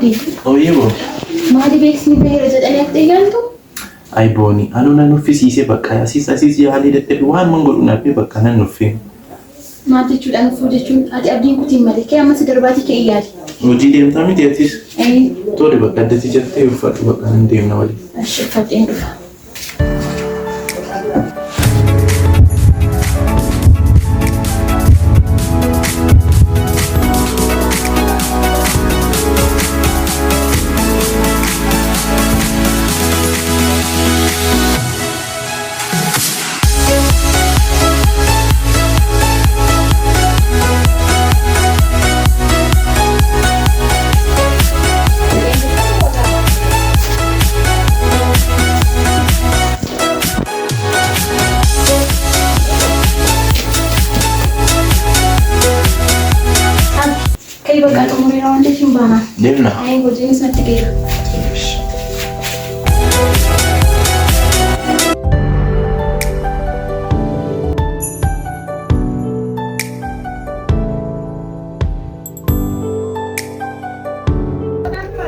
abdii. Ooyiboo. Maali beeksisni bahee jedhanii akka eegantu? Ay booni anu nan uffisiisee bakka asiis yaalii dadhabe waan mangoodhu nabbee bakka nan uffee. Maal jechuudhaan uffuu jechuun ati abdiin kutiin malee kee ammas darbaatii kee yaali. Hojii deemtaa miti atis? Tole bakka addatti jettee uffatu bakka nan deemna waliin. Ashi uffadheen dhufa. Bakka xumurii waan deemuun baana. Deemna. Ayi hojiin isatti geera.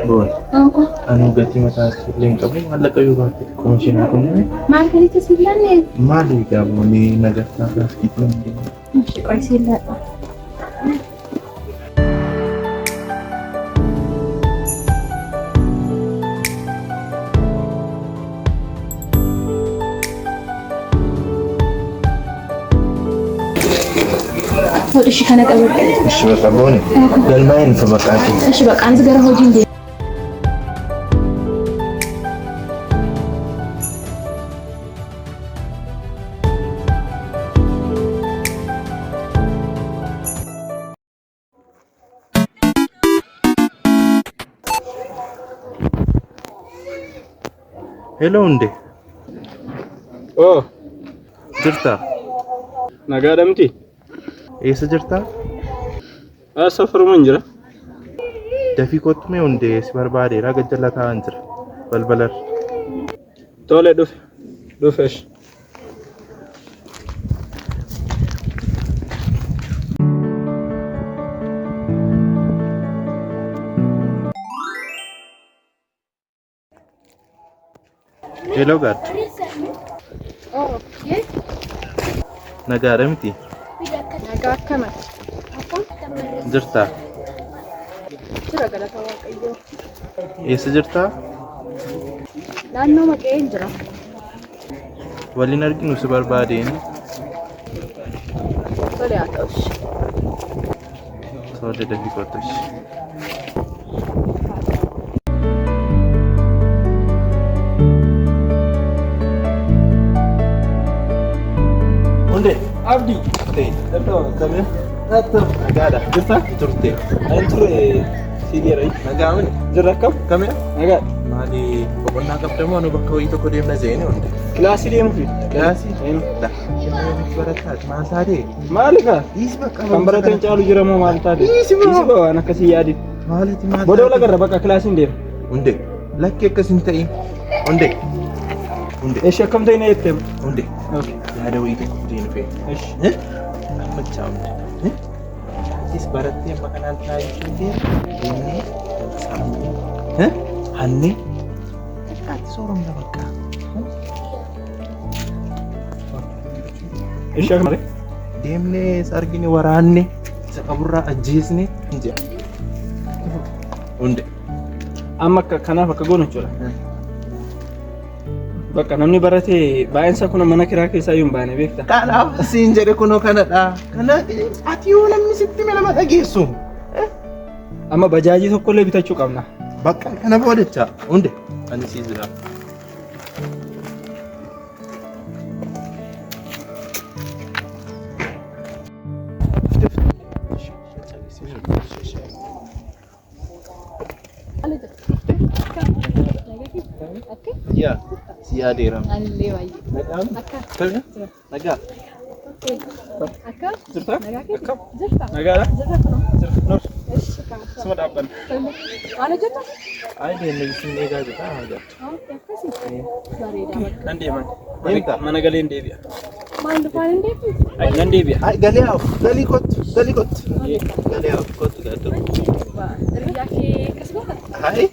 Boon. Anu gatii mataa illee hin qabu maallaqa yoo baate komishinaa kunneen. Maal galitti siillanne? Maali gaabonii nagartaa gaaskiitu hin deemu. Qoy siilladha. እሺ ከነቀበል እሺ በቃ ቦኒ ገልማይን ፈበቃቲ እሺ በቃ አንተ ገራ ሆጂ እንዴ ሄሎ እንዴ ኦ jirta nagaadamti eessa jirta safarumaan jira dafii kottume hundee si barbaadeera gajjalla taa'an jira balbalar tole dhufesh hello gad oh yes nagaadha miti nagaa akkama jirta jira galata waaqayyoo eessa jirta naannoo maqeen jira waliin arginu si barbaadeen tole haa ta'us soodde dafii kottush abdi Atau kami atau nagada bisa turte anture sidirai nagaman jirakam kami naga mali pokoknya kap demo anu bakau itu kau dem nazaini onde klasi demu fi klasi dah barakat masade malika is bakka kan baratan caalu jiramo maltade is ba wana kasi yadi malati malati bodo la garra bakka klasi dem onde lakke kasintai onde onde esh akam tayna yetem onde okay ada itu kutin fe esh macam is baratnya makanan Thai itu ini sama Hanni dekat sorong dah bakka esh akam demne sargini waranne sakaburra ajisne inja unde amma kanaaf akka goonu jechuudha bakka namni barate baay'insa kun mana kiraa keessaa yuun baane beekta kanaaf siin jedhe kunoo kanadha kana ati yoo namni sitti nama dhageessu amma bajaajii tokkollee bitachuu qabna bakka kana boodacha unde ani sii jira ya siya dera allee waayee nagam akka kabya naga akka jirta nagaa jirta nagaadha jirta kunoo nur esh kan suma dhaabban ana jirta ay deemne isin eegaa jira haga akkasii bareeda nan deeman Deemta? mana galeen deebi'a maal dhufaan hin deebi'u ay nan deebi'a ay galee galikot galee kot kot gado Riyaa kee akkas baata? Hai,